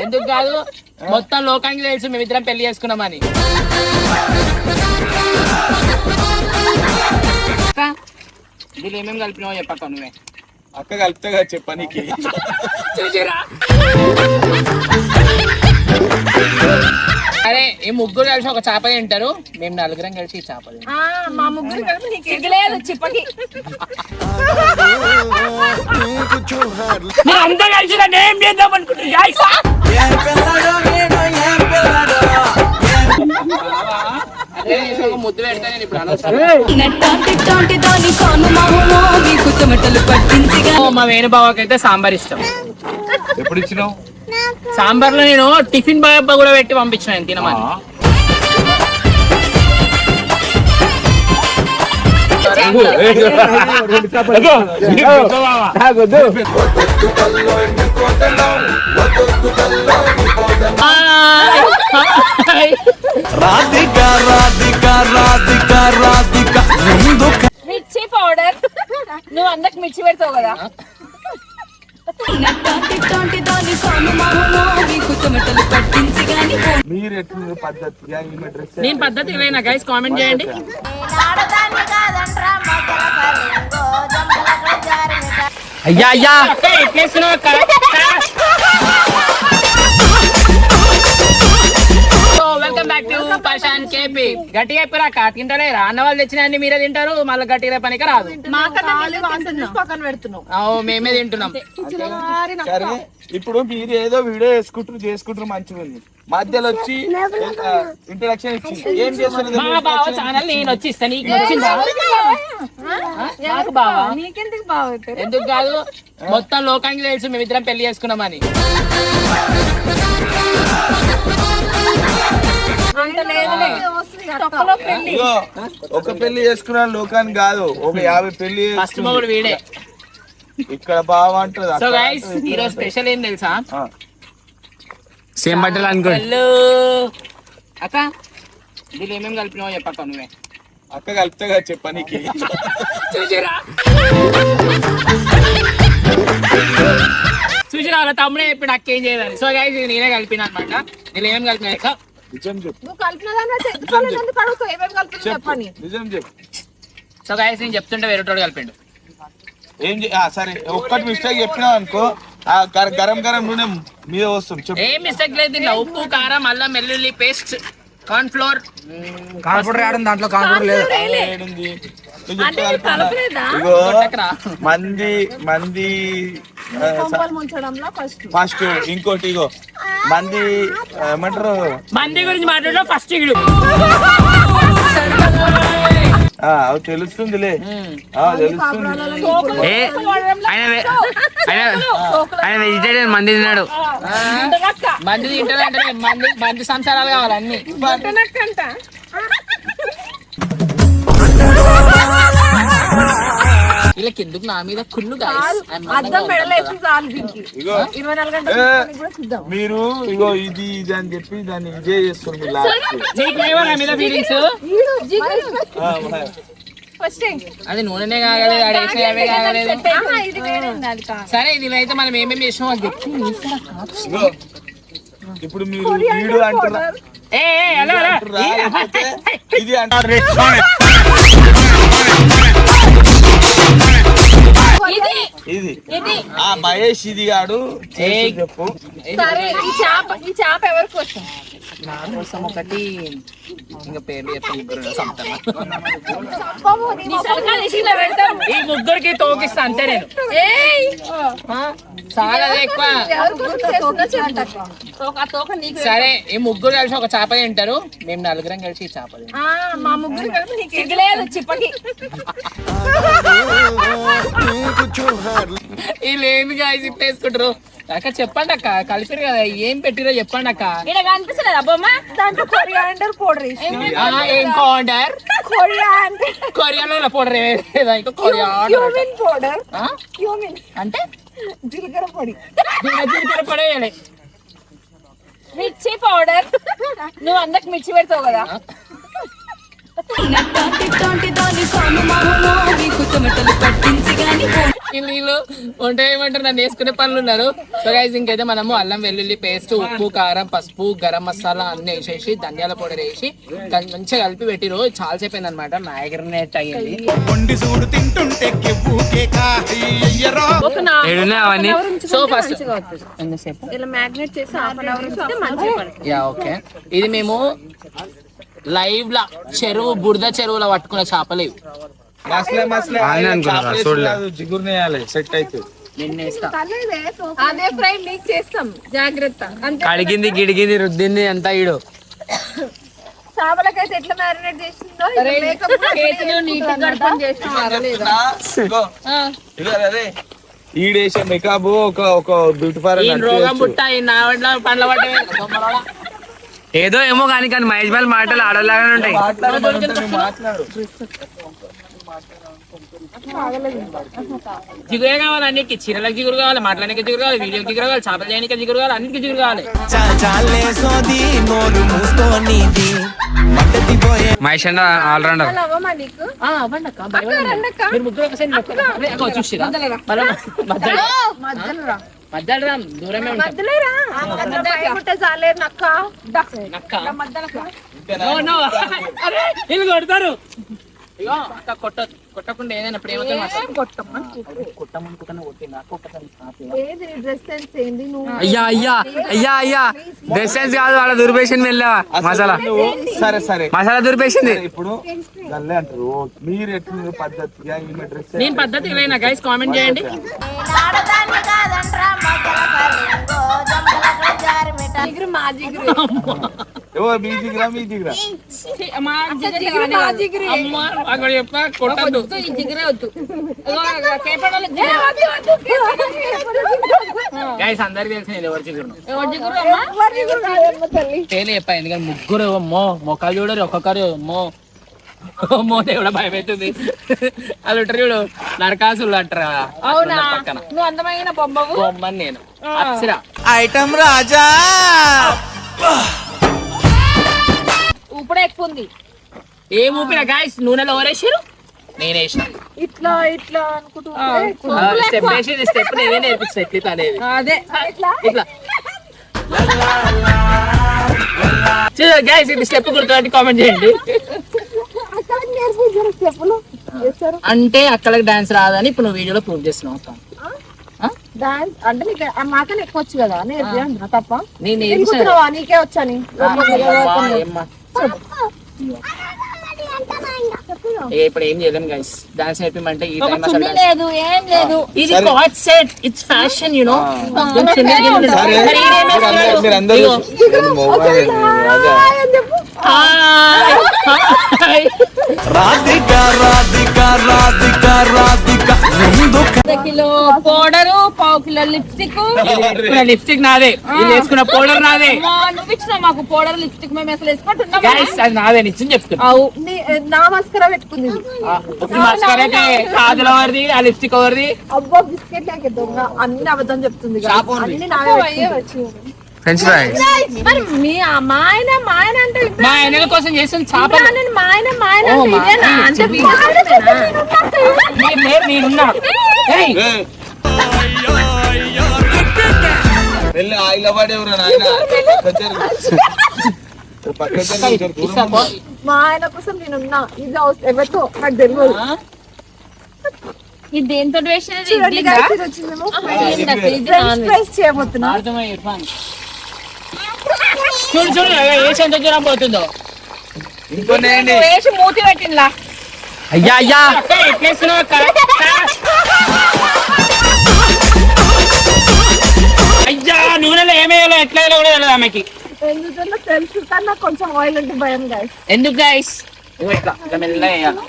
ఎందుకు కాదు, మొత్తం లోకానికి తెలుసు మేమిద్దరం పెళ్లి చేసుకున్నామని. దీనిలో ఏమేమి కలిపినావో చెప్పక్క నువ్వే. అక్క కలిపితే చెప్పనీకి అరే ఈ ముగ్గురు కలిసి ఒక చేప తింటారు, మేము నలుగురం కలిసి ఈ చేప తింటాం. మా ముగ్గురు కలిపి నీకు సిగ్గులేదు చిప్పకి. అంతా కలిసి ఏం చేద్దాం అనుకుంటున్నా ముద్దు పెడతా నేను ఇప్పుడు. మా వేణుబావకి అయితే సాంబార్ ఇష్టం. ఎప్పుడు ఇచ్చినావు? సాంబార్ లో నేను టిఫిన్ బాబా కూడా పెట్టి పంపించిన తినమని. మిర్చి పౌడర్, నువ్వు అందరికి మిర్చి పెడతావు కదా. నేను పద్ధతి లేనా గైస్, కామెంట్ చేయండి. అయ్యా అయ్యా వెల్కమ్ బ్యాక్ టు పర్షాన్ కేపీ. గట్టిగా చెప్పారా తింటారా? అన్న వాళ్ళు తెచ్చినండి మీరే తింటారు, మళ్ళీ గట్టిగా పనికి రాదు. పక్కన పెడుతున్నావు. మేమే తింటున్నాం. సరే ఇప్పుడు మీరు ఏదో వీడియో చేసుకుంటారు మంచిగా ఉంది, మధ్యలో వచ్చి ఇంట్రడక్షన్ ఇచ్చింది. ఏం చేస్తున్నారు? మా బావ ఛానల్ నేను వచ్చి ఇస్తాను, నీకు నచ్చిందా? నాకు బావా నీకెందుకు బావ? ఎందుకు కాదు, మొత్తం లోకానికి తెలుసు మేమిద్దరం పెళ్లి చేసుకున్నామని. ఒక పెళ్లి చేసుకున్నా లోకాన్ని కాదు, ఒక 50 పెళ్లి ఫస్ట్ మొగుడు వీడే. ఇక్కడ బాగా అంటారు. సో గైస్ ఈరోజు స్పెషల్ ఏం తెలుసా? సేమ్ బట్టలు అనుకో. అక్క దీనిలో ఏమేమి కలిపినావో చెప్పక్క నువ్వే. అక్క కలిపితే కదా చెప్పనీకి. చూసి వాళ్ళ తమ్ముడే చెప్పి నాకు ఏం చేయాలని. సో గైస్ ఇది నేనే కలిపిన అనమాట. దీనిలో ఏమేమి కలిపినా నిజం చెప్పు. నిజం చెప్పు. సో గైస్ నేను చెప్తుంటే వేరేటోడు కలిపిండు. ఏం సరే ఒక్కటి మిస్టేక్ చెప్పినావు అనుకో, గరం గరం నూనె మీద వస్తుంది. ఏం మిస్టేక్ లేదు దీంట్లో. ఉప్పు, కారం, అల్లం వెల్లుల్లి పేస్ట్, కార్న్ ఫ్లోర్. దాంట్లో కార్న్ లేదు. మంది ఫస్ట్, ఇంకోటి ఇగో మంది ఏమంటారు, మంది గురించి మాట్లాడడం ఫస్ట్ ఇడు తెలుస్తుందిలే, తెలుస్తుంది. ఆయన వెజిటేరియన్ మంది తిన్నాడు. మంది తింటాడంటే మంది సంసారాలు కావాలి అన్ని. వీళ్ళకి ఎందుకు నా మీద కుళ్ళు మీరు ఇగో ఇది అని చెప్పి దాన్ని విజయ్ చేస్తుంది. అది నూనెనే కాగలేదు, అడేసినవే కాగలేదు. సరే ఇది అయితే మనం ఏమేమి చేసినాం అది చెప్పి. ఇప్పుడు మీరు వీడు అంటారా, ఇది అంటారు. ఇది ఆ మహేష్ ఇది గాడు చెప్పు. ఈ చేప ఎవరి కోసం? నా కోసం ఒకటి, ఇంకా పేర్లు చెప్పి ఈ ముగ్గురికి తోకిస్తా అంతే నేను. చాలా ఎక్కువ. సరే ఈ ముగ్గురు కలిసి ఒక చేప తింటారు, మేము నలుగురం కలిసి ఈ చేప తింటాం. మా ముగ్గురు కలిపి నీకు సిగ్గులేదు చిప్పకి. వీళ్ళు ఏమి ఇప్పుడు వేసుకుంటారు. అక్క చెప్పండి అక్క, కలిపిరు కదా ఏం పెట్టిరో చెప్పండి అక్క. ఇక్కడ కనిపిస్తలేదు అబ్బమ్మా, దాంట్లో కొరియాండర్ పౌడర్. ఏం పౌడర్? కొరియాలో పౌడర్ ఇంకా క్యూమిన్ పౌడర్. క్యూమిన్ అంటే జీలకర్ర పొడి. జీలకర్ర పొడి వేయాలి. మిర్చి పౌడర్, నువ్వు అందరికి మిర్చి పెడతావు కదా. వీళ్ళు వంట ఏమంటారు నన్ను వేసుకునే పనులు ఉన్నారు. సో గైస్ ఇంకైతే మనము అల్లం వెల్లుల్లి పేస్ట్, ఉప్పు, కారం, పసుపు, గరం మసాలా అన్ని వేసేసి ధనియాల పౌడర్ వేసి మంచిగా కలిపి పెట్టిరు. చాలా సేపు అయింది అనమాట, మ్యాగ్నెట్ అయ్యింది. సో ఫస్ట్ ఇలా మ్యాగ్నెట్ చేసి హాఫ్ అన్ అవర్ ఉంచితే మంచిగా పడుతుంది. Yeah okay. ఇది మేము లైవ్ లా చెరువు బురద చెరువులో పట్టుకున్న చేపలు ఇవి. జిగురునేయాలి సెట్ అయితే నిన్నేస్తా. అదే ఫ్రై మీకు చేస్తాం, జాగ్రత్త. అంతే. కడిగింది గిడిగింది రుద్దింది అంతా ఈడు. చేపలకైతే ఎట్లా మ్యారినేట్ చేసిందో చేతులు నీట్ గడపని చేసిన ఈడేసే మెకాబు ఒక బ్యూటీ ఈ రోగం పుట్ట ఈ నావడ్ల పండ్ల పట్టే ఏదో ఏమో కానీ కానీ మహేష్ బాల్ మాటలు ఆడలాగానే ఉంటాయి. మాట్లాడు జిగురే కావాలి, అన్నిటికి చీరలకు జిగురు కావాలి, మాట్లాడడానికి జిగురు కావాలి, వీడియోకి జిగురు కావాలి, చేపలు చేయడానికి జిగురు కావాలి, అన్నిటికీ జిగురు కావాలి. మహేష్ అన్న ఆల్రౌండర్. అవ్వమా నీకు? అవ్వండి అక్క, మీరు ముగ్గురు ఒకసారి చూసిరా మధ్యలో రా, దూరమే ఉంటాం. వీళ్ళు కొడతారు. ఇగో అక్క కొట్టకుండా ఏదైనా ప్రేమతో అయ్యా అయ్యా అయ్యా అయ్యా డ్రెస్ సెన్స్ కాదు, వాళ్ళ దుర్పేషన్ వెళ్ళావా మసాలా. సరే సరే మసాలా దుర్పేసింది. ఇప్పుడు గల్లే అంటారు, మీరు ఎట్లా పద్ధతిగా డ్రెస్ నేను పద్ధతి లేనా గైస్ కామెంట్ చేయండి. మీ జిగురా మీ జిగురా అక్కడ చెప్పా కొట్టద్దు. గైస్ అందరికి తెలిసిన ఎవరి జిగురు తేలి చెప్పా, ఎందుకంటే ముగ్గురు అమ్మో మొక్కలు చూడరు, ఒక్కొక్కరు అమ్మో దేవుడా భయం అవుతుంది. అది ఉంటారు చూడు నరకాసులు అంటారు పక్కన. నువ్వు అందమైన బొమ్మని నేను అప్సరా ఐటమ్ రాజా. ఇప్పుడు ఎక్కువ ఉంది. ఏం ఊపిన గాయస్, నూనెలో ఎవరేసారు? నేను వేసిన. ఇట్లా ఇట్లా అనుకుంటూ స్టెప్ వేసి స్టెప్ నేనే నేర్పిస్తా. ఇట్లా అనేది అదే ఇట్లా ఇట్లా గైస్, ఇది స్టెప్ గుర్తుపెట్టి కామెంట్ చేయండి. అంటే అక్కడికి డాన్స్ రాదని ఇప్పుడు నువ్వు వీడియోలో ప్రూవ్ చేస్తున్నావు. డాన్స్ అంటే మాకనే ఎక్కువ వచ్చు కదా, నేర్పినా తప్ప నేను నీకే వచ్చాని ఇప్పుడు ఏం చేయలేము గైస్, డాన్స్ నేర్పిమంటే ఈ టైం అసలు లేదు ఏం లేదు. ఇది card set, it's fashion you know. Kilo powder, పావు కిలో లిప్స్టిక్. లిప్స్టిక్ నాదే, ఇది వేసుకున్న పౌడర్ నాదే. నువ్వు ఇచ్చిన మాకు పౌడర్ లిప్స్టిక్ మేము అసలు వేసుకుంటున్నాం. గైస్ అది నాదే, నిజం చెప్తున్నా. నా మస్కరా పెట్టుకుంది. మస్కరాకి కాజల్ ఎవరిది, ఆ లిప్స్టిక్ ఎవరిది? అబ్బా బిస్కెట్ లాగే దొంగ, అన్ని అబద్ధం చెప్తుంది. అన్ని నావే వచ్చి ఫ్రెంచ్ ఫ్రైస్. మరి మీ మా ఆయన అంటే మా ఆయన కోసం చేసిన చేప. మా ఆయన అంటే నేనున్నా. వెళ్ళి ఆయిల పడేవరా నాయన. మా ఆయన కోసం నేనున్నా. ఇది ఎవరితో నాకు తెలియదు. ఇది దేంతో చేయబోతున్నా. చూడు చూడు వేసి ఎంత దూరం పోతుందో. వేసి మూతి పెట్టిందా. అయ్యా అయ్యా ఎట్లేస్తున్నావు అక్క? అయ్యా నూనెలో ఏమేయాలో ఎట్లా కూడా తెలియదు ఆమెకి. ఎందుకంటే తెలుసు కానీ నాకు కొంచెం ఆయిల్ అంటే భయం గైస్. ఎందుకు గైస్? ఇట్లా మెల్లగా వేయాలి.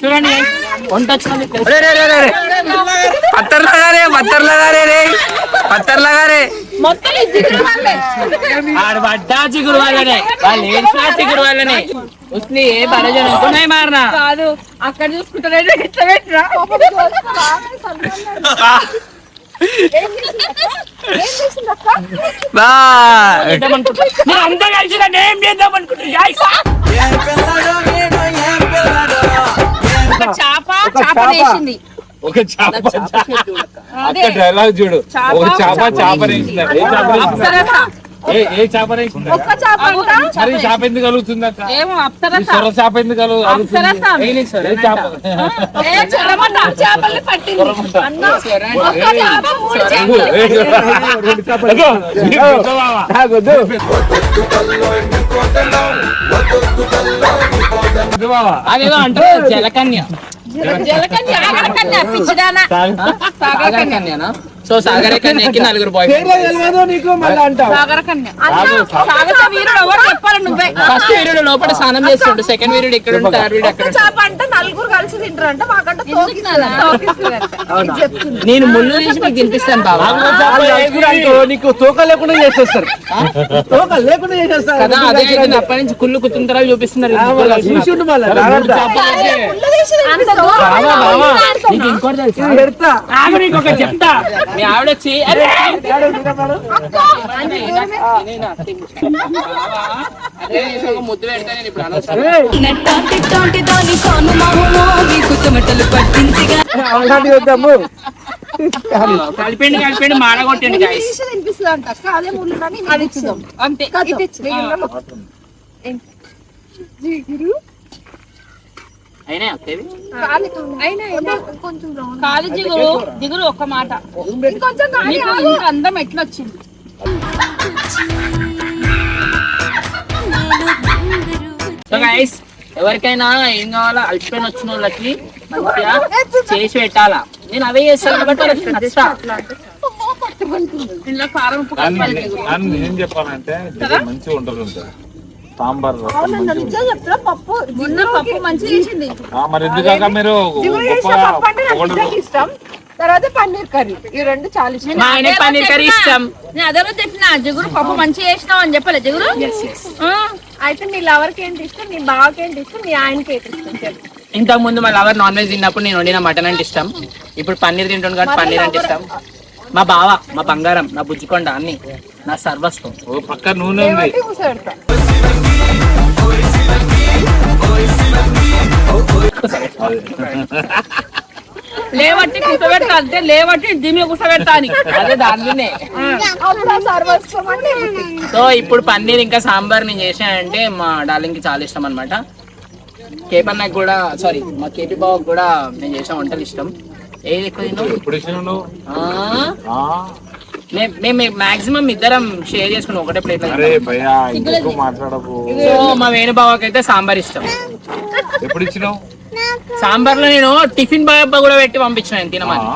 చూడండి వంట వచ్చింది. పత్తర్ లగా రే మొత్తం జిగురు వాళ్ళే. ఆడు పడ్డా చిగురు వాళ్ళనే, వాళ్ళు ఏడ్చినా చిగురు వాళ్ళనే. ఉస్ని ఏ బలజన అనుకున్నాయి మారనా కాదు, అక్కడ చూసుకుంటారే ఇట్లా పెట్టరా. మీరు అంతా కలిసి నన్ను ఏం చేద్దాం అనుకుంటున్నారు? చేప వేసింది. ఒక చేప అక్క డైలాగ్ చూడు ఒక చేప రేసిందట ఏ చేప రేసిందట ఏ చేప రేసిందట ఒక్క చేప అంట. మరి ఈ చేప ఎందుకు కలుగుతుందట ఏమో ఈ అప్సరస. సొర చేప ఎందుకు కలుగుతుంది ఏ చేప ఏ చెరమట చేపల్ని పట్టింది అన్న. ఒక్క చేప మూడు చేపలు. రెండు చేపలు. అగో, నీకు గుర్తురావా? గుర్తురావా? అదేదో అంటారు జలకన్య. జలకన్య, ఆగరకన్య, పిచ్చిదానా. సాగర కన్యనా? సో సాగర కన్యకి 4 బాయ్ ఫ్రెండ్స్. సాగరకన్య. అన్న, సాగర వీరుడు ఎవరు చెప్పాలి నువ్వే. ఫస్ట్ వీరుడు లోపల స్నానం చేస్తుండు, సెకండ్ వీరుడు ఇక్కడ ఉంటాడు, థర్డ్ వీరుడు అక్కడ ఉంటాడు. చేప అంటే నలుగురు కలిసి తింటారంట, మాకంటే తోకిస్తారంట. నేను ముళ్ళు తీసి మీకు తినిపిస్తాను బాబా నీకు తోక లేకుండా చేసేస్తారు తోక లేకుండా చేసేస్తారు కదా. అదే అయితే అప్పటి నుంచి కుళ్ళు కుతుంతరాలు చూపిస్తున్నారు. చూసిండు మళ్ళీ అంత దూరం నీకు ఇంకోటి తెలుసా? పెడతా ఆగు, నీకు ఒకటి చెప్తా. మీ ఆవిడ వచ్చి అరే ముద్దు పెడతా నేను ఇప్పుడు అనవసరం. వద్దాము కలిపిండి మాడగొట్టండి గైస్. తినిపిస్తుంది అంట అక్క. అదే ముళ్ళు కానీ అది ఇచ్చిందాం అంతే. అయినా అక్కేవి కాదు జిగురు, జిగురు ఒక్క మాట. నీకు ఇంత అందం ఎట్లా వచ్చింది? సో గైస్, ఎవరికైనా ఏం కావాలా అల్పిపోయిన వచ్చిన వాళ్ళకి మంచిగా చేసి పెట్టాలా. నేను అవే చేస్తాను కాబట్టి వాళ్ళకి నచ్చా. ఇంట్లో కారం ఉప్పు కలపాలి జిగురు. ఏం చెప్పాలంటే మంచిగా ఉంటుంది సాంబార్ మొన్న పప్పు మంచిగా చేసింది. మరి ఎందుకాక మీరు ఇష్టం. తర్వాత పన్నీర్ కర్రీ, ఈ రెండు చాలా ఇష్టం. మా ఆయన పన్నీర్ కర్రీ ఇష్టం. నేను అదే చెప్పిన జిగురు పప్పు మంచిగా చేసినావు అని చెప్పలే జిగురు. అయితే నీ లవర్ కి ఏంటి ఇష్టం, నీ బావకి ఏంటి ఇష్టం, నీ ఆయనకి ఏంటి ఇష్టం చెప్పు. ఇంతకు ముందు మా లవర్ నాన్ వెజ్ తిన్నప్పుడు నేను వండిన మటన్ అంటే ఇష్టం. ఇప్పుడు పన్నీర్ తింటాను కాబట్టి పన్నీర్ అంటే ఇష్టం. మా బావ, మా బంగారం, నా బుజ్జికొండ, అన్ని నా సర్వస్వం. పక్క నూనె ఉంది కూర్చోబెడతా. లేవట్టి కూర్చోబెడతా అంతే, లేవట్టి దిమ్మి కూర్చోబెడతా అని. అదే దాంట్లోనే. అప్పుడు ఆ సర్వస్వం అంటే సో ఇప్పుడు పన్నీర్ ఇంకా సాంబార్ నేను చేశానంటే మా డార్లింగ్ కి చాలా ఇష్టం అనమాట. కేపన్నకి కూడా, సారీ మా కేపీ బావకి కూడా నేను చేసిన వంటలు ఇష్టం. ఏది ఎక్కువ తిన్నావు? ఎప్పుడు ఇచ్చినావు నువ్వు? మేము మాక్సిమం ఇద్దరం షేర్ చేసుకున్నాం ఒకటే ప్లేట్. అరే భయ్యా ఇంకెక్కువ మాట్లాడకు. సో మా వేణుబావకి అయితే సాంబార్ ఇష్టం. ఎప్పుడు ఇచ్చినావు? సాంబార్ లో నేను టిఫిన్ బాయ్ కూడా పెట్టి పంపించిన నేను తినమని.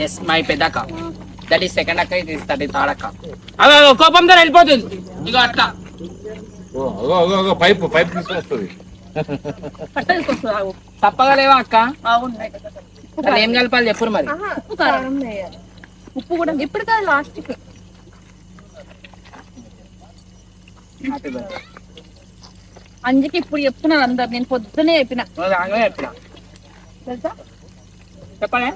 ఎస్ మై పెద్దక్క, దట్ ఈస్ సెకండ్ అక్క, ఇది దట్ ఈస్ థర్డ్ అక్క. అవి కోపంతో వెళ్ళిపోతుంది ఇక అట్లా. పైపు తీసుకొస్తుంది. తప్పగా లేవా అక్క? అవును, అసలు ఏం కలపాలి చెప్పురు మరి. కారం వేయాలి. ఉప్పు కూడా ఇప్పుడు కాదు లాస్ట్ కి. అంజకి ఇప్పుడు చెప్తున్నాను అందరు. నేను పొద్దునే చెప్పిన చెప్పలే